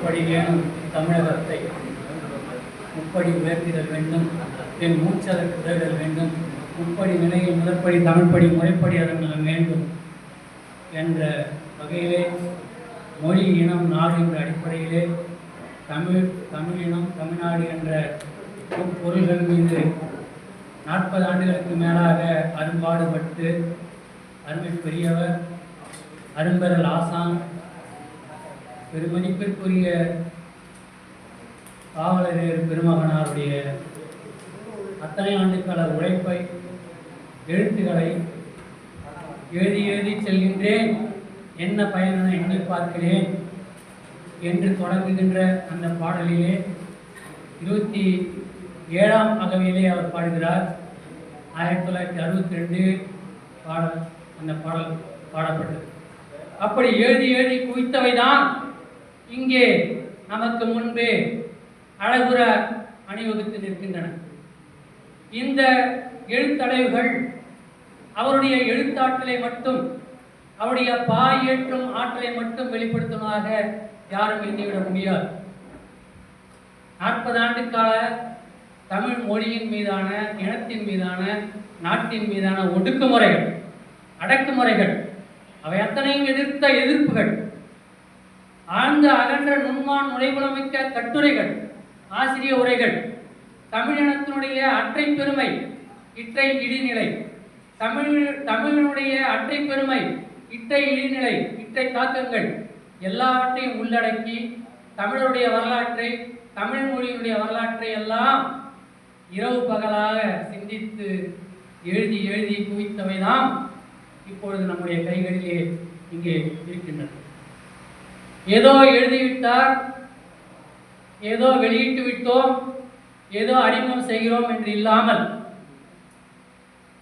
எப்படி வேணும் தமிழகத்தை முப்படி உயர்த்திடல் வேண்டும், என் மூச்சதற்கு உதவிடல் வேண்டும், முப்படி நிலையில் முதற்படி தமிழ்ப்படி முறைப்படி அதன் வேண்டும் என்ற வகையிலே மொழி இனம் நாடு என்ற அடிப்படையிலே தமிழினம் தமிழ்நாடு என்ற பொருள்கள் மீது 40 ஆண்டுகளுக்கு மேலாக அரும்பாடுபட்டு அருமை பெரியவர் அரும்பெறல் ஆசான் பெருமதிப்பிற்குரிய காவலர் பெருமகனாருடைய அத்தனை ஆண்டுகால உழைப்பை எழுத்துக்களை எழுதி எழுதி செல்கின்றேன், என்ன பயன் என எண்ணி பார்க்கிறேன் என்று தொடங்குகின்ற அந்த பாடலிலே 27ஆம் அகவையிலே அவர் பாடுகிறார். 1962 பாடல் அந்த பாடல் பாடப்பட்டது. அப்படி எழுதி எழுதி குவித்தவைதான் இங்கே நமக்கு முன்பே அழகுற அணிவகுத்து நிற்கின்றன. இந்த எழுத்தடைவுகள் அவருடைய எழுத்தாற்றலை மட்டும், அவருடைய பாயேற்றும் ஆற்றலை மட்டும் வெளிப்படுத்துவதாக யாரும் எண்ணிவிட முடியாது. 40 ஆண்டு கால தமிழ் மொழியின் மீதான, இனத்தின் மீதான, நாட்டின் மீதான ஒடுக்குமுறைகள், அடக்குமுறைகள், அவை அத்தனையும் எதிர்த்த எதிர்ப்புகள், ஆழ்ந்த அகன்ற நுண்மான் நுழைவுலமிக்க கட்டுரைகள், ஆசிரிய உரைகள், தமிழினத்தினுடைய அற்றை பெருமை இற்றை இடிநிலை, தமிழினுடைய அற்றை பெருமை இற்றை இடிநிலை, இற்றை தாக்கங்கள் எல்லாவற்றையும் உள்ளடக்கி தமிழருடைய வரலாற்றை, தமிழ் மொழியினுடைய வரலாற்றை எல்லாம் இரவு பகலாக சிந்தித்து எழுதி எழுதி குவித்தவைதான் இப்பொழுது நம்முடைய கைகளிலே இங்கே இருக்கின்றன. ஏதோ எழுதிவிட்டார், ஏதோ வெளியிட்டு விட்டோம், ஏதோ அறிமுகம் செய்கிறோம் என்று இல்லாமல்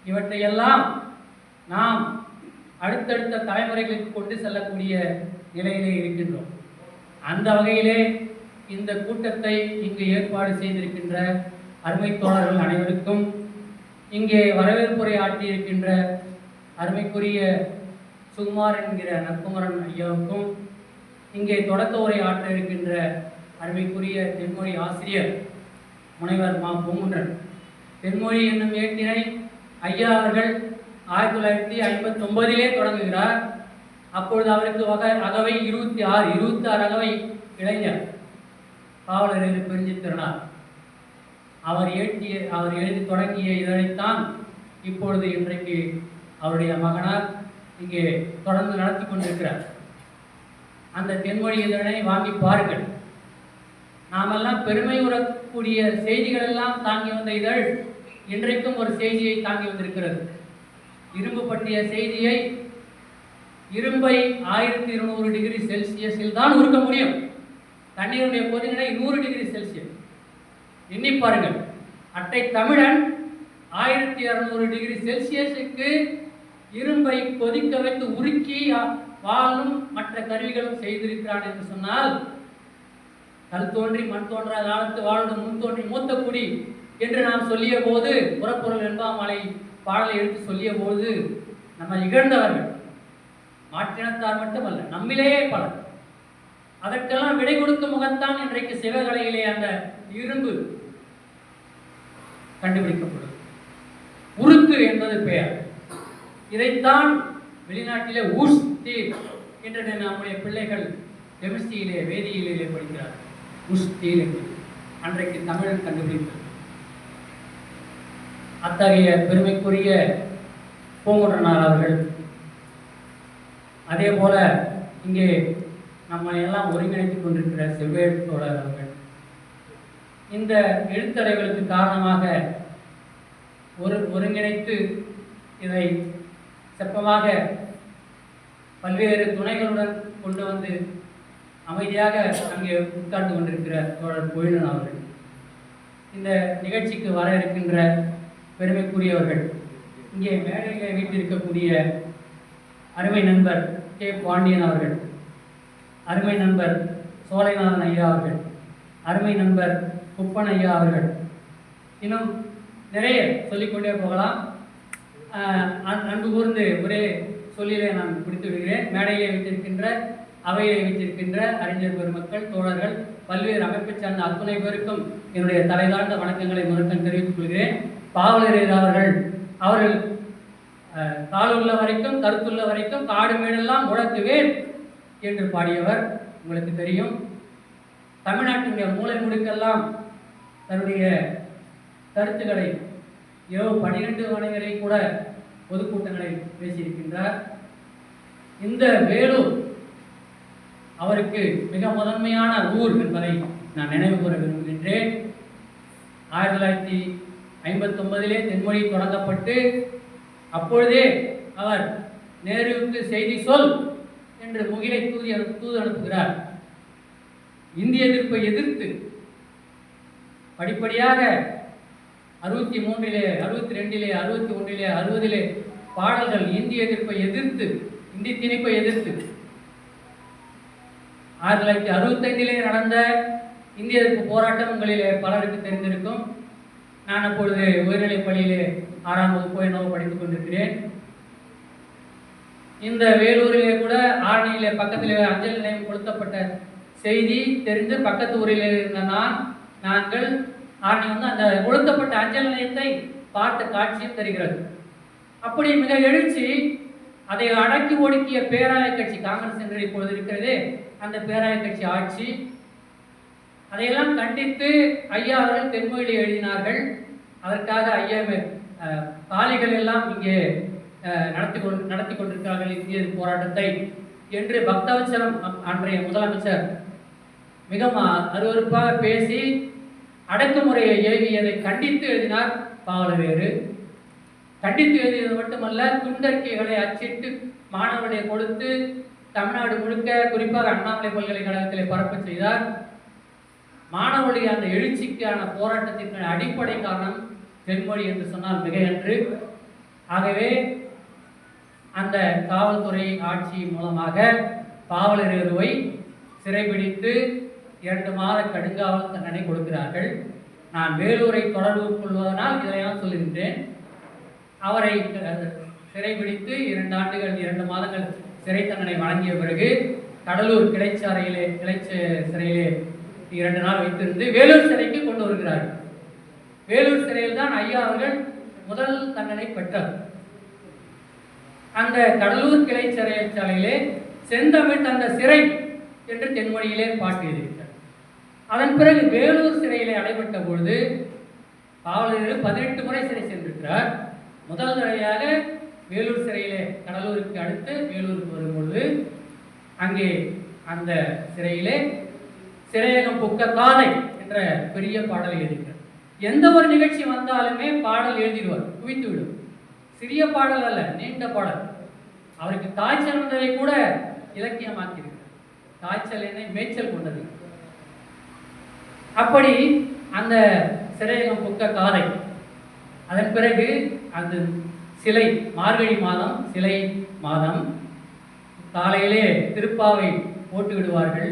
இவற்றையெல்லாம் நாம் அடுத்தடுத்த தலைமுறைகளுக்கு கொண்டு செல்லக்கூடிய நிலையிலே இருக்கின்றோம். அந்த வகையிலே இந்த கூட்டத்தை இங்கு ஏற்பாடு செய்திருக்கின்ற அருமை தோழர்கள் அனைவருக்கும், இங்கே வரவேற்புரை ஆற்றியிருக்கின்ற அருமைக்குரிய சுகுமார் என்கிற நற்குமரன் ஐயாவுக்கும், இங்கே தொடக்க உரை ஆற்ற இருக்கின்ற அருமைக்குரிய தென்மொழி ஆசிரியர் முனைவர் மா பூங்குன்றன், தென்மொழி என்னும் ஏட்டினை ஐயா அவர்கள் 1959 தொடங்குகிறார். அப்பொழுது அவருக்கு அகவை 26 அகவை இளைஞர் காவலர் பெருஞ்சித்திரனார். அவர் எழுதி தொடங்கிய இதழைத்தான் இப்பொழுது இன்றைக்கு அவருடைய மகனார் இங்கே தொடர்ந்து நடத்தி கொண்டிருக்கிறார். அந்த தென்மொழி இதழை வாங்கி பாருங்கள். நாமெல்லாம் பெருமை உறக்கூடிய செய்திகள் எல்லாம் தாங்கி வந்த இதழ் இன்றைக்கும் ஒரு செய்தியை தாங்கி வந்திருக்கிறது. இரும்பு பற்றிய செய்தியை இரும்பை 1200 டிகிரி செல்சியஸில் தான் உருக்க முடியும். தண்ணீருடைய கொதிநிலை 100 டிகிரி செல்சியஸ். எண்ணி பாருங்கள். அட்டை தமிழன் 1200 டிகிரி செல்சியஸுக்கு இரும்பை கொதிக்க வைத்து உருக்கி வாழும் மற்ற கருவிகளும் செய்திருக்கிறான் என்று சொன்னால், கல் தோன்றி மண் தோன்றா காலத்து வாழ்ந்து முன் தோன்றி மூத்த குடி என்று நாம் சொல்லிய போது, புறப்பொருள் என்பாமலை பாடலை எடுத்து சொல்லிய போது நம்ம இகழ்ந்தவர்கள் மாற்றினத்தார் மட்டுமல்ல, நம்மிலேயே பலர். அதற்கெல்லாம் விடை கொடுக்கும் முகத்தான் இன்றைக்கு சிவகலையிலே அந்த இரும்பு கண்டுபிடிக்கப்படும். உருக்கு என்பது பெயர். இதைத்தான் வெளிநாட்டிலே ஊஷ் ஸ்டீல் என்று நம்முடைய பிள்ளைகள் கெமிஸ்ட்ரியிலே வேதியியலிலே படிக்கிறார். ஊஷ் ஸ்டீல் என்பது அன்றைக்கு தமிழ் கண்டுபிடித்தது. அத்தகைய பெருமைக்குரிய பூங்குன்றனார் அவர்கள், அதே போல இங்கே நம்மை எல்லாம் ஒருங்கிணைத்துக் கொண்டிருக்கிற செவ்வேடு தோழர் அவர்கள், இந்த எழுத்தடைகளுக்கு காரணமாக ஒருங்கிணைத்து இதை செப்பமாக பல்வேறு துணைகளுடன் கொண்டு வந்து அமைதியாக அங்கே உட்கார்ந்து கொண்டிருக்கிற தோழர் கோயிலன் அவர்கள், இந்த நிகழ்ச்சிக்கு வர இருக்கின்ற பெருமைக்குரியவர்கள், இங்கே மேடையிலே வீட்டிருக்கக்கூடிய அருமை நண்பர் கே பாண்டியன் அவர்கள், அருமை நண்பர் சோலைநாதன் ஐயா அவர்கள், அருமை நண்பர் குப்பன் ஐயா அவர்கள், இன்னும் நிறைய சொல்லிக்கொண்டே போகலாம். அன்பு கூர்ந்து ஒரே சொல்லிலே நான் குறித்து விடுகிறேன். மேடையிலே வைத்திருக்கின்ற, அவையிலே வைத்திருக்கின்ற அறிஞர் பெருமக்கள், தோழர்கள், பல்வேறு அமைப்பை சார்ந்த அத்துணை பேருக்கும் என்னுடைய தலைதாழ்ந்த வணக்கங்களை முதற்கண் தெரிவித்துக் கொள்கிறேன். பாவலரேறு அவர்கள் காலுள்ள வரைக்கும் கருத்துள்ள வரைக்கும் காடு மேடெல்லாம் முழக்குவேன் என்று பாடியவர் உங்களுக்கு தெரியும். தமிழ்நாட்டினுடைய மூலை முடுக்கெல்லாம் தன்னுடைய கருத்துக்களை இரவு 12 மணி வரை கூட பொதுக்கூட்டங்களை பேசியிருக்கின்றார். இந்த வேலூர் அவருக்கு மிக முதன்மையான ஊர் என்பதை நான் நினைவு கூற விரும்புகின்றேன். 1959 தென்மொழி தொடங்கப்பட்டு அப்பொழுதே அவர் நேருவுக்கு செய்தி சொல் என்று முகிலை தூது அனுப்புகிறார். இந்திய எதிர்ப்பை எதிர்த்து படிப்படியாக 63, 62, 61, 60 பாடல்கள் இந்திய எதிர்ப்பை எதிர்த்து, இந்தி திணிப்பை எதிர்த்து 1965 நடந்த இந்திய எதிர்ப்பு போராட்டம் உங்களிலே பலருக்கு தெரிந்திருக்கும். நான் அப்பொழுது உயர்நிலைப் பள்ளியிலே 6ஆம் வகுப்பு என்னவோ படித்துக் கொண்டிருக்கிறேன். இந்த வேலூரிலே கூட ஆரணியிலே பக்கத்திலே அஞ்சல் நிலையம் கொளுத்தப்பட்ட செய்தி தெரிந்து பக்கத்து ஊரில் இருந்த நாங்கள் ஆரணி அந்த கொளுத்தப்பட்ட அஞ்சல் நிலையத்தை பார்த்த காட்சியும் தெரிகிறது. அப்படி மிக எழுச்சி அதை அடக்கி ஒடுக்கிய பேராய கட்சி காங்கிரஸ் என்று இப்பொழுது இருக்கிறதே, அந்த பேராய கட்சி ஆட்சி அதையெல்லாம் கண்டித்து ஐயா அவர்கள் தென்மொழியில் எழுதினார்கள். அதற்காக ஐயா காலிகள் எல்லாம் இங்கே நடத்தி கொண்டிருக்கிறார்கள் இந்திய போராட்டத்தை என்று பக்தவச்சலம் அன்றைய முதலமைச்சர் மிக அருவருப்பாக பேசி அடக்குமுறையை ஏவியதை கண்டித்து எழுதினார் பாவலரேறு. கண்டித்து எழுதியது மட்டுமல்ல, துண்டறிக்கைகளை அச்சிட்டு மாணவர்களை கொடுத்து தமிழ்நாடு முழுக்க, குறிப்பாக அண்ணாமலை பல்கலைக்கழகத்தில் பரப்ப செய்தார். மாணவர்களுடைய அந்த எழுச்சிக்கான போராட்டத்திற்கான அடிப்படை காரணம் தென்மொழி என்று சொன்னால் மிகையன்று. ஆகவே அந்த காவல்துறை ஆட்சி மூலமாக பாவலரேறுவை சிறைபிடித்து 2 மாத கடுங்காவல் தண்டனை கொடுக்கிறார்கள். நான் வேலூரை தொடர்பு கொள்வதனால் இதையெல்லாம் சொல்லுகின்றேன். அவரை சிறைபிடித்து 2 ஆண்டுகள் 2 மாதங்கள் சிறை தண்டனை வழங்கிய பிறகு கடலூர் கிளை சிறையிலே 2 நாள் வைத்திருந்து வேலூர் சிறைக்கு கொண்டு வருகிறார்கள். வேலூர் சிறையில் தான் ஐயா அவர்கள் முதல் தண்டனை பெற்றார். அந்த கடலூர் கிளை சிறைச்சாலையிலே செந்தமிழ் தந்த சிறை என்று தென்மொழியிலே பாட்டு எழுதியிருக்கிறார். அதன் பிறகு வேலூர் சிறையிலே அடைபட்ட பொழுது பாவலரேறு 18 முறை சிறை சென்றிருக்கிறார். முதல் தடவையாக வேலூர் சிறையிலே, கடலூருக்கு அடுத்து வேலூருக்கு வரும்பொழுது அங்கே அந்த சிறையிலே சிறையகம் புக்க காதை என்ற பெரிய பாடலை எழுதியிருக்கிறார். எந்த ஒரு நிகழ்ச்சி வந்தாலுமே பாடல் எழுதிடுவார், குவித்து விடும். சிறிய பாடல் அல்ல, நீண்ட பாடல். அவருக்கு காய்ச்சல் வந்ததை கூட இலக்கியமாக்கியிருக்கிறார். காய்ச்சல் என்னை மேய்ச்சல் கொண்டது. அப்படி அந்த சிறையகம் புக்க காதை. அதன் பிறகு அந்த சிலை, மார்கழி மாதம் சிலை மாதம் காலையிலே திருப்பாவை போட்டு விடுவார்கள்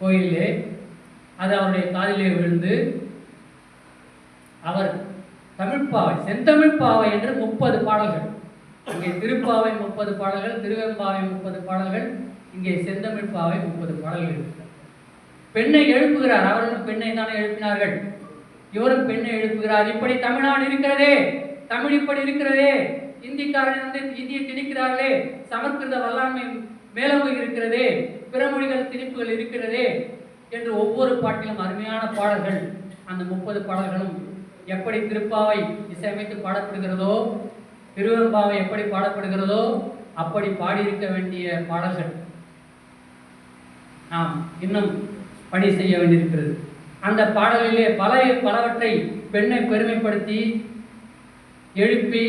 கோயிலே. அது அவருடைய காதிலே விழுந்து அவர் தமிழ்ப்பாவை, செந்தமிழ்ப்பாவை என்று 30 பாடல்கள், இங்கே திருப்பாவை 30 பாடல்கள், திருவெம்பாவை 30 பாடல்கள், இங்கே செந்தமிழ்ப்பாவை 30 பாடல்கள் இருக்கிறார். பெண்ணை எழுப்புகிறார். அவர்களும் பெண்ணை தானே எழுப்பினார்கள், இவரும் பெண்ணை எழுப்புகிறார். இப்படி தமிழ்நாடு இருக்கிறதே, தமிழ் இப்படி இருக்கிறதே, இந்திக்காரன் இந்தியை திணிக்கிறார்களே, சமஸ்கிருத வல்லாண்மை மேலோங்கி இருக்கிறதே, பிற மொழிகள் திணிப்புகள் இருக்கிறதே என்று ஒவ்வொரு பாட்டிலும் அருமையான பாடல்கள். அந்த 30 பாடல்களும் எப்படி திருப்பாவை இசையமைத்து பாடப்படுகிறதோ, திருவெம்பாவை எப்படி பாடப்படுகிறதோ அப்படி பாடியிருக்க வேண்டிய பாடல்கள் நாம் இன்னும் பணி செய்ய வேண்டியிருக்கிறது. அந்த பாடலிலே பலவற்றை பெண்ணை பெருமைப்படுத்தி எழுப்பி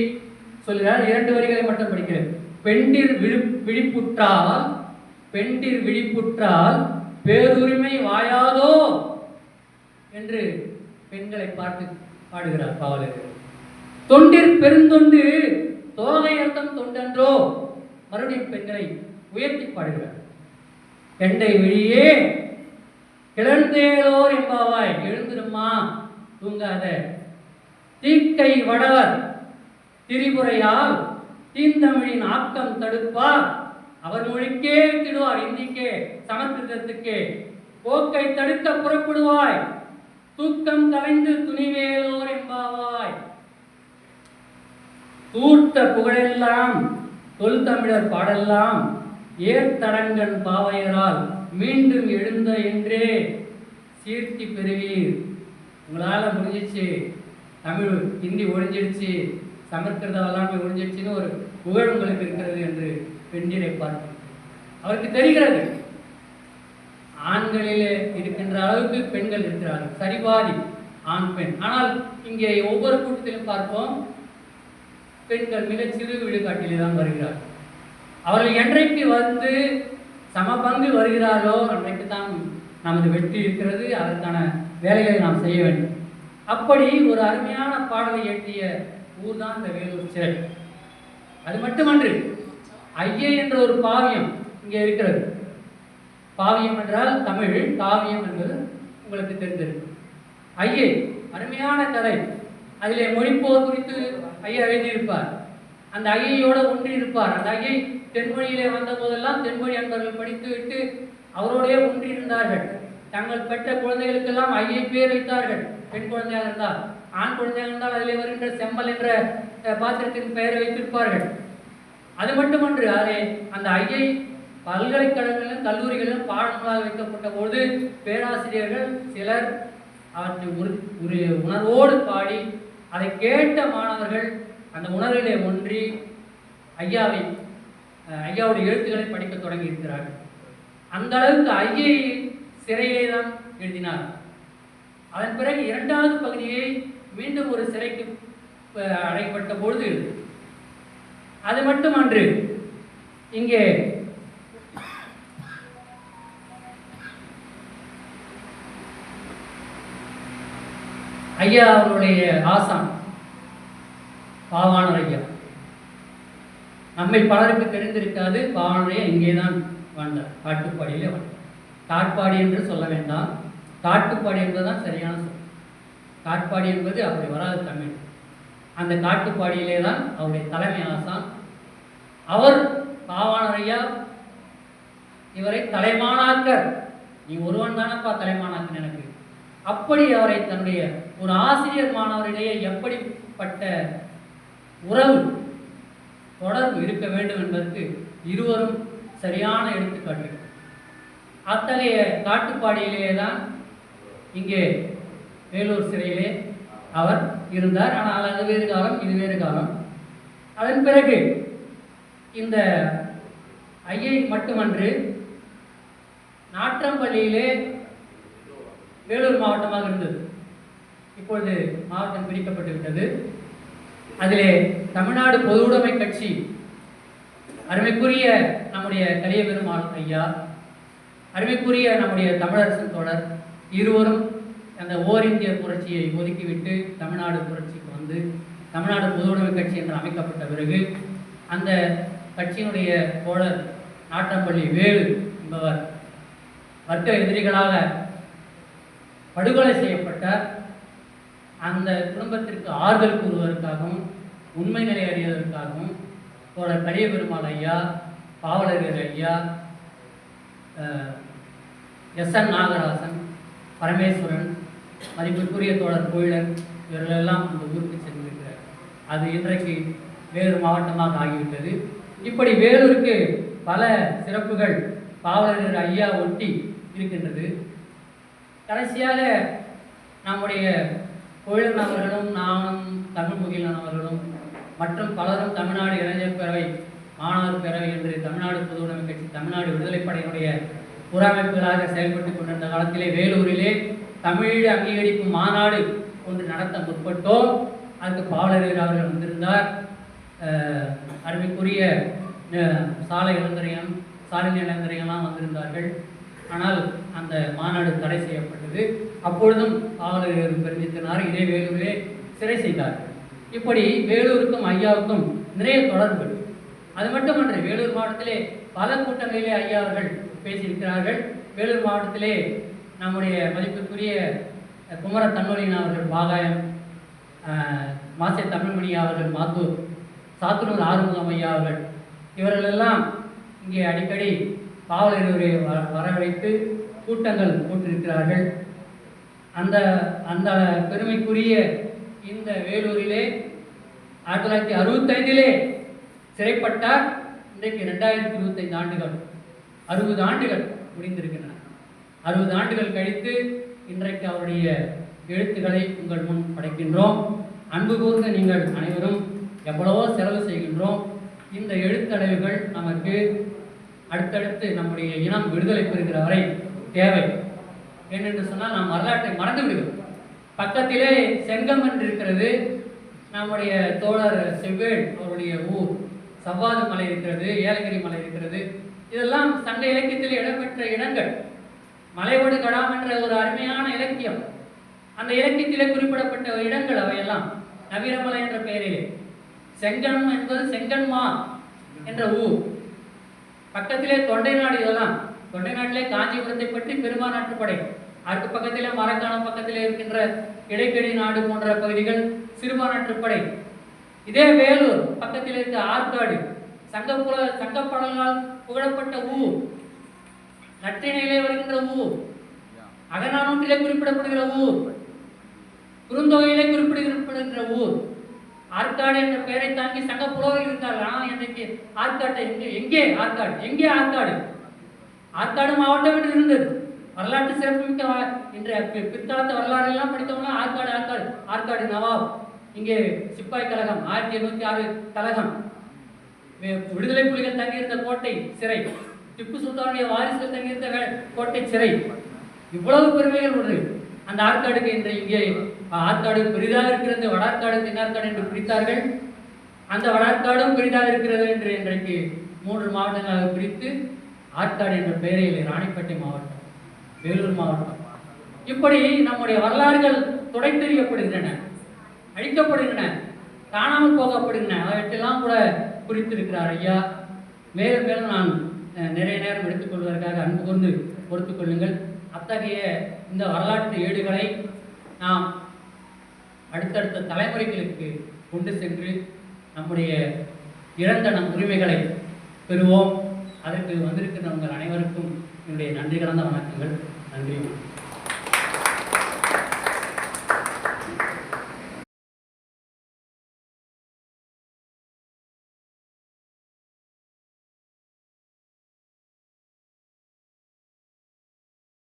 சொல்கிறார். 2 வரிகளை மட்டும் படிக்கிறேன். பெண்டிர் விழிப்புற்றால் பேருரிமை வாயாதோ என்று பெண்களை பார்த்து பாடுகிறார் பாவலரேறு. தொண்டிற் பெருந்தொண்டு தோகை அர்த்தம் தொண்டன்றோ, மறுபடியும் பெண்களை உயர்த்தி பாடுகிறார். கெண்டை விழியே கிளர்ந்தேலோர் என்பாவாய், எழுந்திருமா தூங்காத, தீக்கை வடவர் திரிபுரையால் தீந்தமிழின் ஆக்கம் தடுப்பார், அவர் மொழிக்கே திடுவார், இந்திக்கே சமஸ்கிருதத்துக்கே. போக்கை தடுக்க புறப்படுவாய், தூக்கம் கலைந்து துணிவேலோர் என்பாவாய். தூர்த்த புகழெல்லாம் தொல் தமிழர் பாடெல்லாம் ஏர்த்தடங்கன் பாவையரால் மீண்டும் எழுந்த என்றே சீர்த்தி பெறுவீர். உங்களால் முடிஞ்சிச்சு, தமிழ் ஹிந்தி ஒழிஞ்சிடுச்சு, சமஸ்கிருதம் எல்லாமே ஒழிஞ்சிடுச்சுன்னு ஒரு புகழ் உங்களுக்கு இருக்கிறது என்று பெண்டிரை பார்க்க அவருக்கு தெரிகிறது. ஆண்களிலே இருக்கின்ற அளவுக்கு பெண்கள் இருக்கிறார்கள், சரிபாதி ஆண் பெண். ஆனால் இங்கே ஒவ்வொரு கூட்டத்திலும் பார்ப்போம், பெண்கள் மிக சிறு விழுக்காட்டிலே தான் வருகிறார்கள். அவர்கள் என்றைக்கு வந்து சமபங்கு வருகிறார்களோ அன்றைக்கு தான் நமது வெற்றி இருக்கிறது. அதற்கான வேலைகளை நாம் செய்ய வேண்டும். அப்படி ஒரு அருமையான பாடலை இயற்றிய ஊர் தான் இந்த வேலூர் சிறை. அது மட்டுமன்று, ஐயே என்ற ஒரு பாவியம் இங்கே இருக்கிறது. பாவியம் என்றால் தமிழ், காவியம் என்பது உங்களுக்கு தெரிந்திருக்கும். ஐயே அருமையான கதை. அதிலே மொழிப்போர் குறித்து ஐயா எழுதியிருப்பார். அந்த ஐயோடு ஒன்றி இருப்பார். அந்த ஐயை தென்மொழியிலே வந்த போதெல்லாம் தென்மொழி அன்பர்கள் படித்து விட்டு அவரோடே ஒன்றி இருந்தார்கள். தங்கள் பெற்ற குழந்தைகளுக்கெல்லாம் ஐயை பேர் வைத்தார்கள். பெண் குழந்தையாக இருந்தால், ஆண் குழந்தையாக இருந்தால் அதிலே வருகின்ற செம்மல் என்ற பாத்திரத்தின் பெயரை வைத்திருப்பார்கள். அது மட்டுமன்று, அதிலே அந்த ஐயை பல்கலைக்கழகங்களிலும் கல்லூரிகளிலும் பாடங்களாக வைக்கப்பட்ட போது பேராசிரியர்கள் சிலர் அவற்றை ஒரு உணர்வோடு பாடி அதை கேட்ட மாணவர்கள் அந்த உணர்விலே ஒன்றி ஐயாவுடைய எழுத்துக்களை படிக்க தொடங்கி இருக்கிறார்கள். அந்த அளவுக்கு ஐயை சிறையிலே தான் எழுதினார். அதன் பிறகு இரண்டாவது பகுதியை மீண்டும் ஒரு சிறைக்கு அடைப்பட்ட பொழுது, அது மட்டுமன்று, இங்கே ஐயா அவருடைய ஆசான் பாவாணர் ஐயா, நம்மை பலருக்கு தெரிந்திருக்காது. பாவாணர் ஐயா இங்கேதான் வாழ்ந்தார், காட்டுப்பாடியிலே வாழ்ந்தார். காட்பாடி என்று சொல்ல வேண்டாம், காட்டுப்பாடி என்பதுதான் சரியான சொல். காட்பாடி என்பது அப்படி வராது தமிழ். அந்த காட்டுப்பாடியிலே தான் அவருடைய தலைமை ஆசான். அவர் பாவாணர் ஐயா இவரை தலைமானாக்கர், நீ ஒருவன் தானப்பா தலைமானாக்கன் எனக்கு. அப்படி அவரை தன்னுடைய ஒரு ஆசிரியர் மாணவரிடையே எப்படிப்பட்ட உறவு தொடர்பு இருக்க வேண்டும் என்பதற்கு இருவரும் சரியான எடுத்துக்காட்டு. அத்தகைய காட்டுப்பாடியிலே தான் இங்கே வேலூர் சிறையிலே அவர் இருந்தார். ஆனால் அது வேறு காலம், இது வேறு காலம். அதன் பிறகு இந்த ஐயை மட்டுமன்று, நாற்றம்பள்ளியிலே வேலூர் மாவட்டமாக இருந்தது. இப்பொழுது மாவட்டம் பிரிக்கப்பட்டு விட்டது. அதிலே தமிழ்நாடு பொதுவுடைமை கட்சி, அருமைக்குரிய நம்முடைய கலியபெருமாள் ஐயா, அருமைக்குரிய நம்முடைய தமிழரசன் தோழர் இருவரும் அந்த ஓர் இந்திய புரட்சியை ஒதுக்கிவிட்டு தமிழ்நாடு புரட்சிக்கு வந்து தமிழ்நாடு பொதுவுடைமை கட்சி என்று அமைக்கப்பட்ட பிறகு அந்த கட்சியினுடைய தோழர் நாற்றம்பள்ளி வேலு என்பவர் வர்க்க எதிரிகளாக படுகொலை செய்யப்பட்டார். அந்த குடும்பத்திற்கு ஆறுதல் கூறுவதற்காகவும் உண்மை நிலை அறிவதற்காகவும் தோழர் கலியபெருமாள் ஐயா, பாவலர் ஐயா, எஸ்.என். நாகராசன், பரமேஸ்வரன், மதிப்பிற்குரிய தோழர் கோயிலர் இவர்களெல்லாம் அந்த ஊருக்கு சென்றிருக்கிறார். அது இன்றைக்கு வேறு மாவட்டமாக ஆகிவிட்டது. இப்படி வேலூருக்கு பல சிறப்புகள் பாவலர் ஐயா ஒட்டி இருக்கின்றது. கடைசியாக நம்முடைய கோயிலன் அவர்களும் நானும் தமிழ்முகிலன் அவர்களும் மற்றும் பலரும் தமிழ்நாடு இளைஞர் பேரவை, மாணவர் பேரவை என்று தமிழ்நாடு பொதுவுடைமை கட்சி, தமிழ்நாடு விடுதலைப்படையினுடைய புறமைப்புகளாக செயல்பட்டு கொண்டிருந்த காலத்திலே வேலூரிலே தமிழ் அங்கீகரிப்பு மாநாடு ஒன்று நடத்த முற்பட்டோம். அதுக்கு பாவலர் அவர்கள் வந்திருந்தார். அருமைக்குரிய சாலை இளைஞரையும் சாலை இளைஞரையெல்லாம் வந்திருந்தார்கள். ஆனால் அந்த மாநாடு தடை செய்யப்பட்டது. அப்பொழுதும் பாவலர் பெருமித்தினார், இதே வேலூரிலே சிறை செய்தார்கள். இப்படி வேலூருக்கும் ஐயாவுக்கும் நிறைய தொடர்புகள். அது மட்டுமன்று, வேலூர் மாவட்டத்திலே பல கூட்டங்களிலே ஐயா அவர்கள் பேசியிருக்கிறார்கள். வேலூர் மாவட்டத்திலே நம்முடைய மதிப்பிற்குரிய குமர தன்னொழியன் அவர்கள் பாகாயம், மாசே தமிழ்மணி அவர்கள் மாத்தூர், சாத்தனூர் ஆறுமுகம் ஐயா அவர்கள், இவர்களெல்லாம் இங்கே அடிக்கடி பாவலரை வரவழைத்து கூட்டங்கள் போட்டிருக்கிறார்கள். அந்த அந்த பெருமைக்குரிய இந்த வேலூரிலே 1965 சிறைப்பட்டார். இன்றைக்கு 2025 ஆண்டுகள், 60 ஆண்டுகள் முடிந்திருக்கின்றன. 60 ஆண்டுகள் கழித்து இன்றைக்கு அவருடைய எழுத்துக்களை உங்கள் முன் படைக்கின்றோம். அன்பு கூர்ந்த நீங்கள் அனைவரும் எவ்வளவோ செலவு செய்கின்றோம். இந்த எழுத்தடைவுகள் நமக்கு அடுத்தடுத்து நம்முடைய இனம் விடுதலை பெறுகிற வரை தேவை. ஏனென்று சொன்னால் நாம் வரலாற்றை மறந்து விடுகிறோம். பக்கத்திலே செங்கம் என்று இருக்கிறது, நம்முடைய தோழர் செவ்வேள் அவருடைய ஊர். சவ்வாது மலை இருக்கிறது, ஏலகிரி மலை இருக்கிறது. இதெல்லாம் சங்க இலக்கியத்தில் இடம்பெற்ற இடங்கள். மலையோடு கடாம் என்ற ஒரு அருமையான இலக்கியம், அந்த இலக்கியத்திலே குறிப்பிடப்பட்ட இடங்கள் அவையெல்லாம். நவீனமலை என்ற பெயரிலே செங்கன் என்பது செங்கன்மா என்ற ஊர். பக்கத்திலே தொண்டை நாடு. இதெல்லாம் தொண்டை நாட்டிலே காஞ்சிபுரத்தை பற்றி பெருமாநாட்டுப்படை, அதுக்கு பக்கத்திலே மரக்காணம் பக்கத்திலே இருக்கின்ற இடைக்கடி நாடு போன்ற பகுதிகள் சிறுபான்ற்றுப்படை. இதே வேலூர் பக்கத்தில் இருக்க ஆற்காடு சங்கப்படங்களால் புகழப்பட்ட ஊர், நற்றிணையிலே வருகின்ற ஊர், அகநானூற்றிலே குறிப்பிடப்படுகிற ஊர், குறுந்தொகையிலே குறிப்பிடப்படுகின்ற ஊர். ஆற்காடு என்ற பெயரை தாங்கி சங்க புலவர்கள் இருக்கார்கள். ஆனால் இன்றைக்கு ஆற்காட்டை எங்கே ஆற்காடு, எங்கே ஆற்காடு? ஆற்காடு மாவட்டம் என்று இருந்தது. வரலாற்று சிறப்புமிக்க இன்றைய பிற்காலத்து வரலாறு எல்லாம் படித்தவங்க ஆற்காடு ஆற்காடு ஆற்காடு நவாப், இங்கே சிப்பாய் கழகம் 1806 கழகம், விடுதலை புலிகள் தங்கியிருந்த கோட்டை சிறை, திப்பு சுல்தானுடைய வாரிசுகள் தங்கியிருந்த கோட்டை சிறை, இவ்வளவு பெருமைகள் உண்டு அந்த ஆற்காடுக்கு. இன்று இங்கே ஆற்காடு பெரிதாக இருக்கிறது, வடார்காடு தென்னார்காடு என்று பிரித்தார்கள். அந்த வடார்காடும் பெரிதாக இருக்கிறது என்று இன்றைக்கு 3 மாவட்டங்களாக பிரித்து ஆற்காடு என்ற பெயரில் ராணிப்பேட்டை மாவட்டம், வேலூர் மாவட்டம், இப்படி நம்முடைய வரலாறுகள் துடைத்தெறியப்படுகின்றன, அழிக்கப்படுகின்றன, காணாமல் போகப்படுகின்றன. அவற்றெல்லாம் கூட குறித்திருக்கிறார் ஐயா. மேலும் மேலும் நான் நிறைய நேரம் எடுத்துக்கொள்வதற்காக அன்பு கொண்டு பொறுத்துக் கொள்ளுங்கள். அத்தகைய இந்த வரலாற்று ஏடுகளை நாம் அடுத்தடுத்த தலைமுறைகளுக்கு கொண்டு சென்று நம்முடைய இழந்த நம் உரிமைகளை பெறுவோம். அதற்கு வந்திருக்கிற உங்கள் அனைவருக்கும் என்னுடைய நன்றி கலந்த வணக்கங்கள். நன்றி.